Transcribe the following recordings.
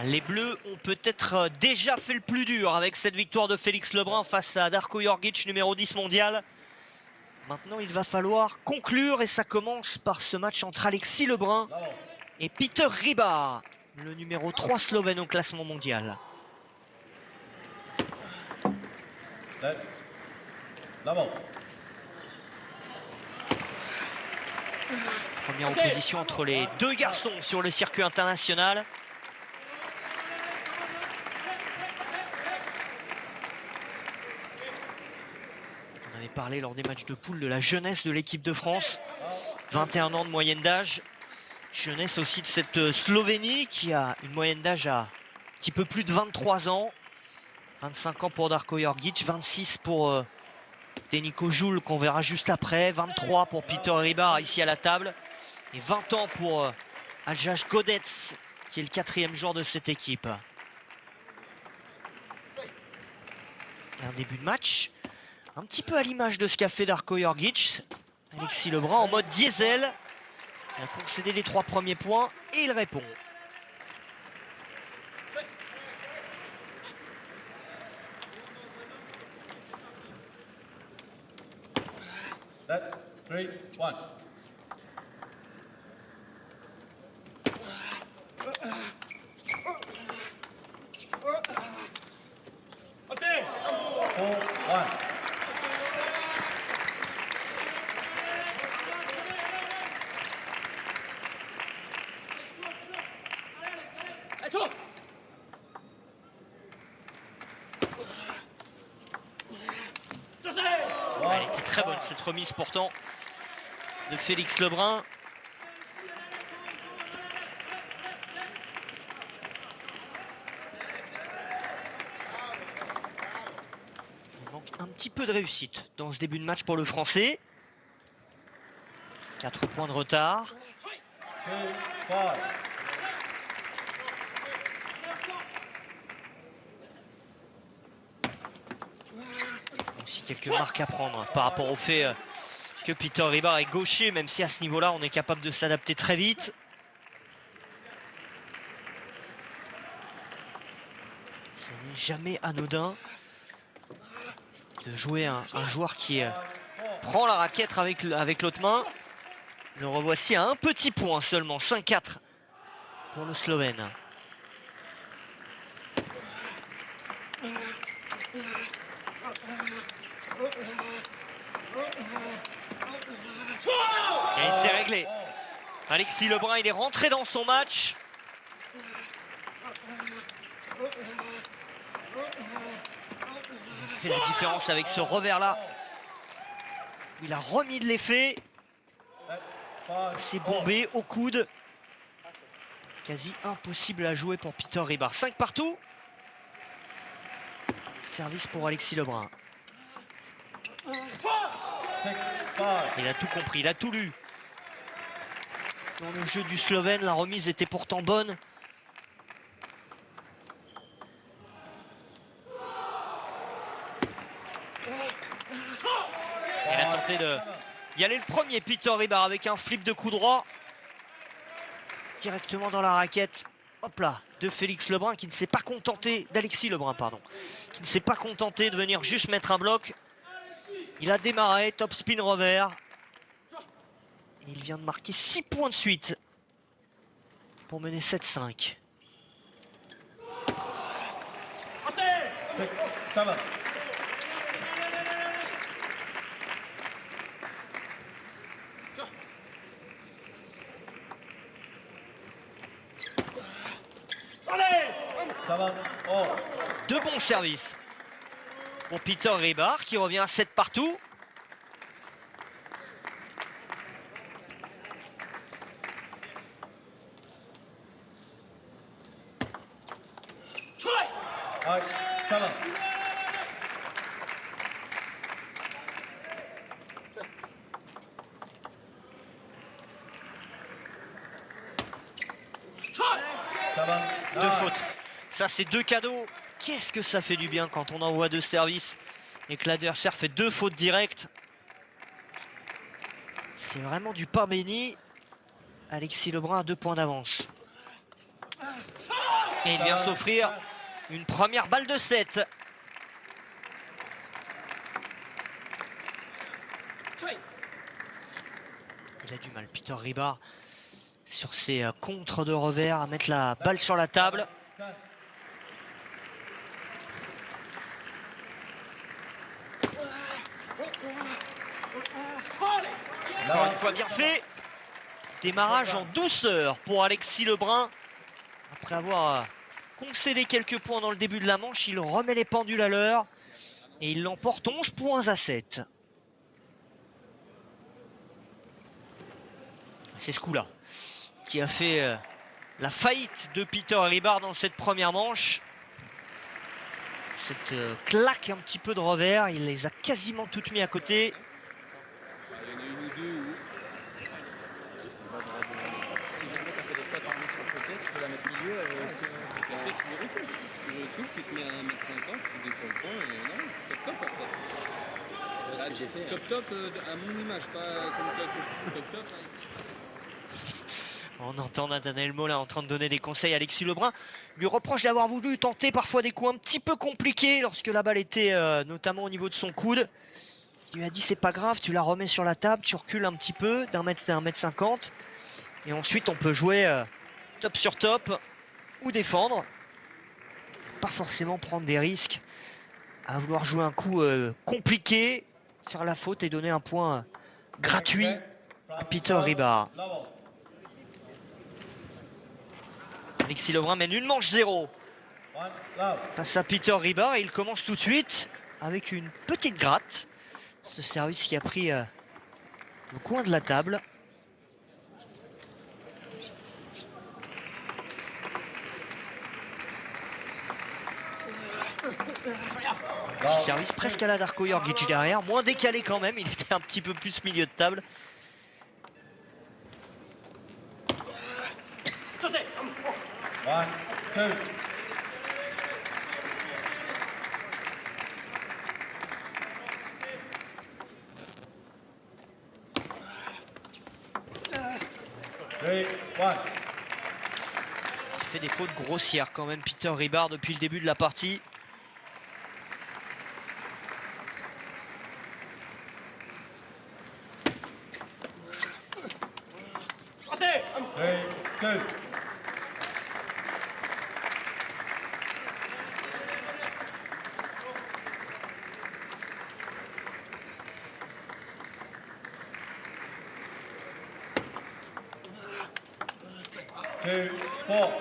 Les Bleus ont peut-être déjà fait le plus dur avec cette victoire de Félix Lebrun face à Darko Jorgic, numéro 10 mondial. Maintenant, il va falloir conclure et ça commence par ce match entre Alexis Lebrun et Peter Rybar, le numéro 3 slovène au classement mondial. Première opposition entre les deux garçons sur le circuit international. On avait parlé lors des matchs de poule de la jeunesse de l'équipe de France. 21 ans de moyenne d'âge. Jeunesse aussi de cette Slovénie qui a une moyenne d'âge à un petit peu plus de 23 ans. 25 ans pour Darko Jorgic, 26 pour Deniko Joule qu'on verra juste après. 23 pour Peter Rybar ici à la table. Et 20 ans pour Aljaz Godec qui est le 4e joueur de cette équipe. Et un début de match un petit peu à l'image de ce qu'a fait Darko Jorgic. Alexis Lebrun en mode diesel. Il a concédé les 3 premiers points et il répond. Set, 3, 1. Elle était très bonne cette remise pourtant de Félix Lebrun. Il manque un petit peu de réussite dans ce début de match pour le Français. 4 points de retard. Aussi quelques marques à prendre par rapport au fait que Peter Rybar est gaucher, même si à ce niveau-là, on est capable de s'adapter très vite. Ce n'est jamais anodin de jouer un joueur qui prend la raquette avec l'autre main. Le revoici à un petit point seulement, 5-4 pour le Slovène. Et c'est réglé. Alexis Lebrun, il est rentré dans son match. Il fait la différence avec ce revers-là. Il a remis de l'effet. C'est bombé au coude. Quasi impossible à jouer pour Peter Rybar. 5 partout. Service pour Alexis Lebrun. Il a tout compris, il a tout lu. Dans le jeu du Slovène, la remise était pourtant bonne. Il a tenté d'y aller le premier, Peter Rybar, avec un flip de coup droit. Directement dans la raquette. Hop là, de Félix Lebrun qui ne s'est pas contenté, d'Alexis Lebrun, pardon. Qui ne s'est pas contenté de venir juste mettre un bloc. Il a démarré, top spin revers. Et il vient de marquer 6 points de suite pour mener 7-5. Deux bons services pour Peter Rybar qui revient à 7 partout. Deux fautes. Ça, c'est 2 cadeaux. Qu'est-ce que ça fait du bien quand on envoie 2 services et que l'adversaire fait 2 fautes directes. C'est vraiment du pain béni. Alexis Lebrun a 2 points d'avance. Et il vient s'offrir une première balle de 7. Il a du mal, Peter Ribard, sur ses contres de revers, à mettre la balle sur la table. Encore une fois bien fait. Démarrage en douceur pour Alexis Lebrun. Après avoir concédé quelques points dans le début de la manche, il remet les pendules à l'heure. Et il l'emporte 11 points à 7. C'est ce coup-là qui a fait la faillite de Peter Ribard dans cette première manche. Cette claque un petit peu de revers, il les a quasiment toutes mis à côté. Il y en a une ou deux où si jamais tu as fait des fautes en sur le côté, tu peux la mettre milieu avec peut-être tu le recules. Tu recules, tu te mets à 1m50, tu défends le point et non, top après. C'est ce que j'ai fait. Top à mon image, pas comme top. On entend Nathanaël Molin en train de donner des conseils à Alexis Lebrun. Lui reproche d'avoir voulu tenter parfois des coups un petit peu compliqués lorsque la balle était notamment au niveau de son coude. Il lui a dit c'est pas grave, tu la remets sur la table, tu recules un petit peu d'un mètre à 1m50. Et ensuite on peut jouer top sur top ou défendre. Pas forcément prendre des risques à vouloir jouer un coup compliqué, faire la faute et donner un point gratuit à Peter Ribard. Alexis Lebrun mène une manche 0 face à Peter Ribard et il commence tout de suite avec une petite gratte. Ce service qui a pris le coin de la table. Service presque à la Darko Jorgic derrière, moins décalé quand même, il était un petit peu plus milieu de table. One, two. Three, one. Il fait des fautes grossières quand même Peter Ribard depuis le début de la partie. Three, two. Two, four.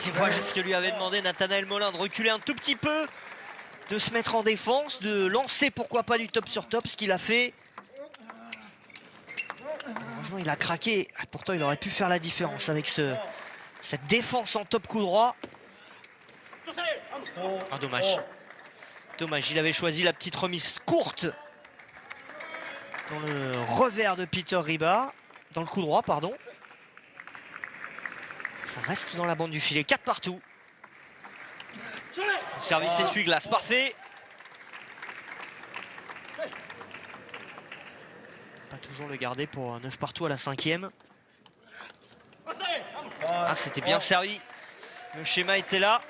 Et voilà ce que lui avait demandé Nathanaël Molin, de reculer un tout petit peu, de se mettre en défense, de lancer pourquoi pas du top sur top, ce qu'il a fait. Heureusement il a craqué, pourtant il aurait pu faire la différence avec cette défense en top coup droit. Ah dommage. Dommage, il avait choisi la petite remise courte dans le revers de Peter Ribard, dans le coup droit pardon. Ça reste dans la bande du filet, 4 partout. Le service essuie-glace, parfait. Pas toujours le garder pour 9 partout à la 5e. Ah, c'était bien servi. Le schéma était là.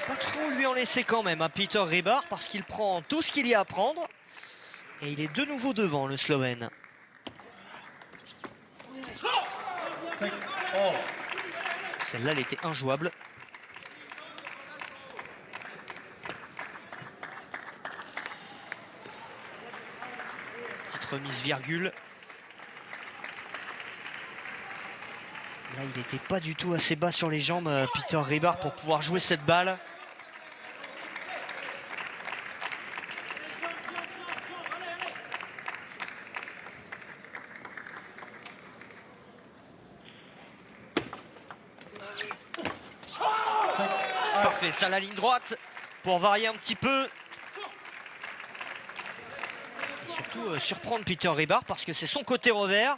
Pas trop lui en laisser quand même à Peter Ribard parce qu'il prend tout ce qu'il y a à prendre et il est de nouveau devant le Slovène. Celle-là elle était injouable. Petite remise virgule. Là il n'était pas du tout assez bas sur les jambes Peter Ribard pour pouvoir jouer cette balle. chercher ça la ligne droite pour varier un petit peu. Et surtout surprendre Peter Ribard parce que c'est son côté revers.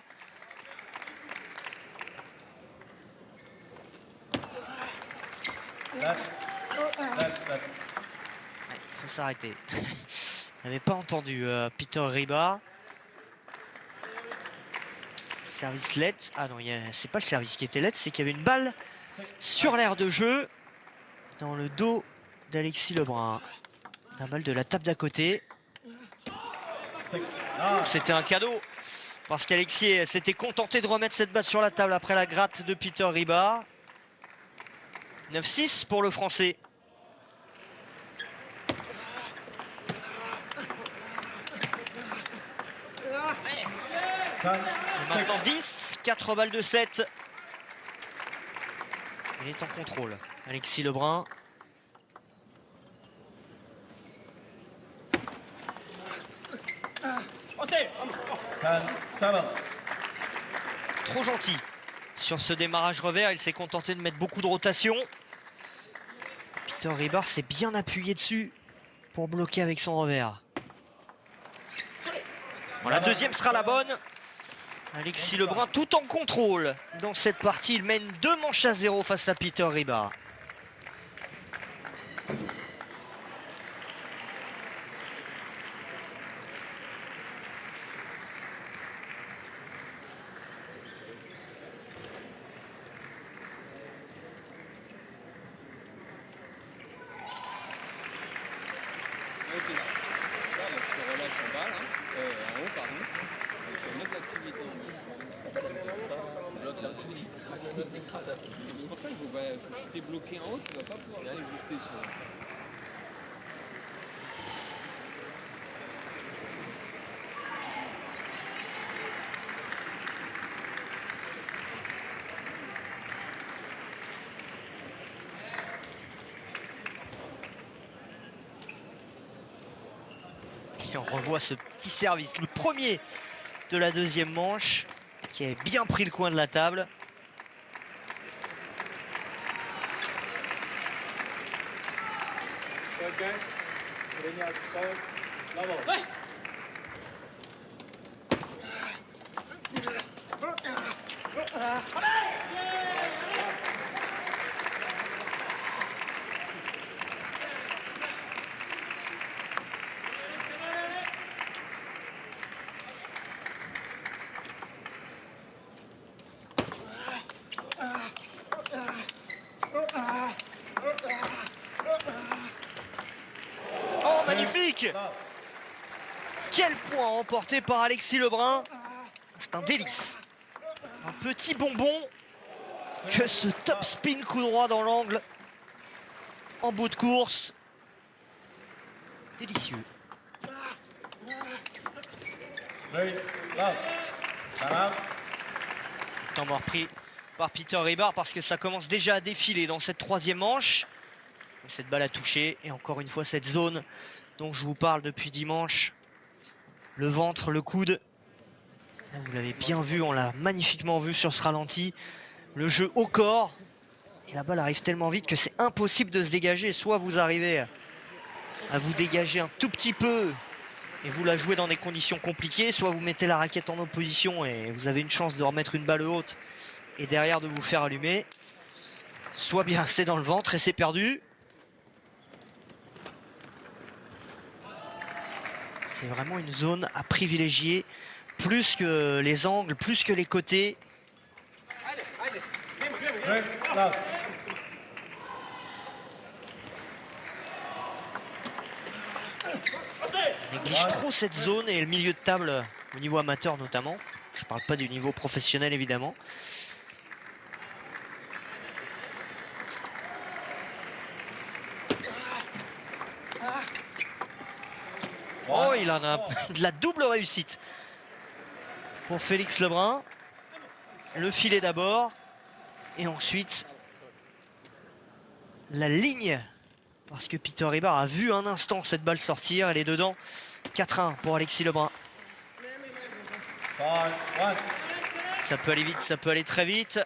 Il faut s'arrêter. Il n'avait pas entendu Peter Ribard. Service let. Ah non, c'est pas le service qui était let, c'est qu'il y avait une balle sur l'aire de jeu dans le dos d'Alexis Lebrun. La balle de la table d'à côté. C'était un cadeau parce qu'Alexis s'était contenté de remettre cette balle sur la table après la gratte de Peter Ribard. 9-6 pour le Français. Et maintenant 10, 4 balles de 7. Il est en contrôle. Alexis Lebrun. Trop gentil. Sur ce démarrage revers, il s'est contenté de mettre beaucoup de rotation. Peter Ribard s'est bien appuyé dessus pour bloquer avec son revers. Bon, la deuxième sera la bonne. Alexis Lebrun tout en contrôle. Dans cette partie, il mène 2-0 face à Peter Ribard. Tu relâches en bas, là, en haut, pardon. Tu vas mettre l'activité en c'est pour ça qu'il faut, si tu es bloqué en haut, tu ne vas pas pouvoir l'ajuster sur. Et on revoit ce petit service, le premier de la deuxième manche, qui a bien pris le coin de la table. Ouais. Oh, magnifique! Quel point remporté par Alexis Lebrun. C'est un délice. Un petit bonbon que ce top spin coup droit dans l'angle en bout de course. Délicieux. Temps mort pris par Peter Ribard parce que ça commence déjà à défiler dans cette troisième manche. Cette balle a touché et encore une fois cette zone dont je vous parle depuis dimanche. Le ventre, le coude. Vous l'avez bien vu, on l'a magnifiquement vu sur ce ralenti. Le jeu au corps. Et la balle arrive tellement vite que c'est impossible de se dégager. Soit vous arrivez à vous dégager un tout petit peu et vous la jouez dans des conditions compliquées, soit vous mettez la raquette en opposition et vous avez une chance de remettre une balle haute et derrière de vous faire allumer. Soit bien c'est dans le ventre et c'est perdu. C'est vraiment une zone à privilégier, plus que les angles, plus que les côtés. On néglige trop cette zone et le milieu de table au niveau amateur notamment. Je ne parle pas du niveau professionnel évidemment. Oh, il en a de la double réussite pour Félix Lebrun. Le filet d'abord et ensuite la ligne. Parce que Peter Ribard a vu un instant cette balle sortir. Elle est dedans. 4-1 pour Alexis Lebrun. Ça peut aller vite, ça peut aller très vite.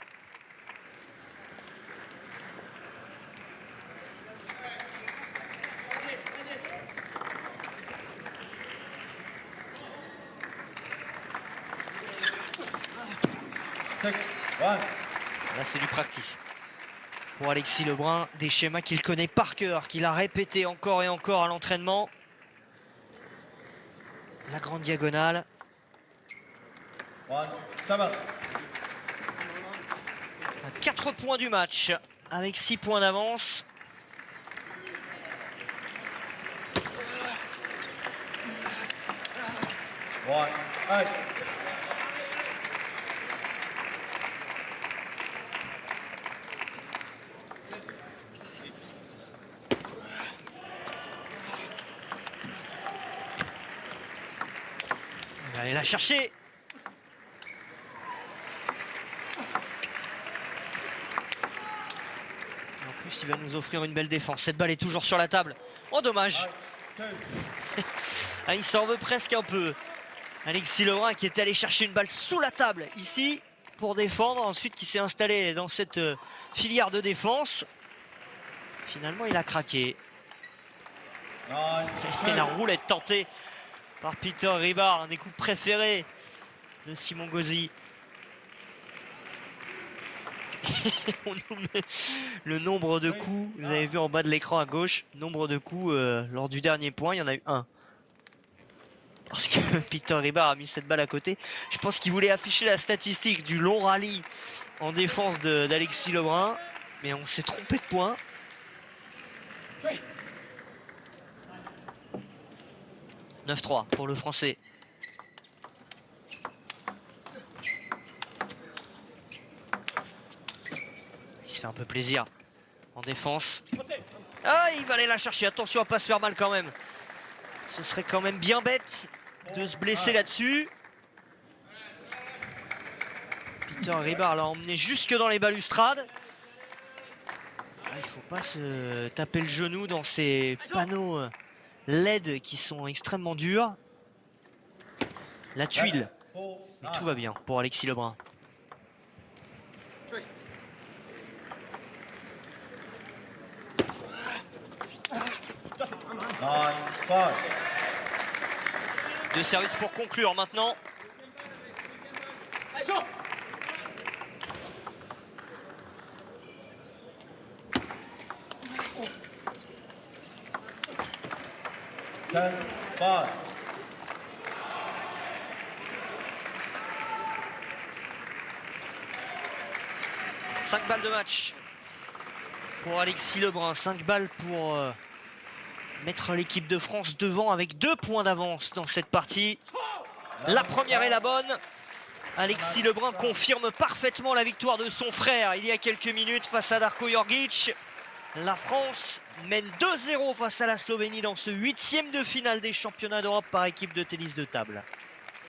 6, 1. Là, c'est du practice. Pour Alexis Lebrun, des schémas qu'il connaît par cœur, qu'il a répété encore et encore à l'entraînement. La grande diagonale. 1, 7. À 4 points du match, avec 6 points d'avance. One, 8. Il va aller la chercher. En plus, il va nous offrir une belle défense. Cette balle est toujours sur la table. Oh, dommage. Ah, il s'en veut presque un peu. Alexis Lebrun qui est allé chercher une balle sous la table ici pour défendre. Ensuite, qui s'est installé dans cette filière de défense. Finalement, il a craqué. Et la roulette tentée par Peter Ribard, un des coups préférés de Simon Gauzy. On nous met le nombre de coups, vous avez vu en bas de l'écran à gauche, nombre de coups lors du dernier point, il y en a eu un. Parce que Peter Ribard a mis cette balle à côté. Je pense qu'il voulait afficher la statistique du long rallye en défense d'Alexis Lebrun, mais on s'est trompé de point. Oui. 9-3 pour le Français. Il se fait un peu plaisir en défense. Ah, il va aller la chercher. Attention à pas se faire mal quand même. Ce serait quand même bien bête de se blesser là-dessus. Peter Ribard l'a emmené jusque dans les balustrades. Ah, il faut pas se taper le genou dans ces panneaux LED qui sont extrêmement durs. La tuile. Mais tout va bien pour Alexis Lebrun. Deux services pour conclure maintenant. Ten, 5. 5 balles de match pour Alexis Lebrun. 5 balles pour mettre l'équipe de France devant avec 2 points d'avance dans cette partie. La première est la bonne. Alexis Lebrun confirme parfaitement la victoire de son frère il y a quelques minutes face à Darko Jorgic. La France mène 2-0 face à la Slovénie dans ce 8e de finale des championnats d'Europe par équipe de tennis de table.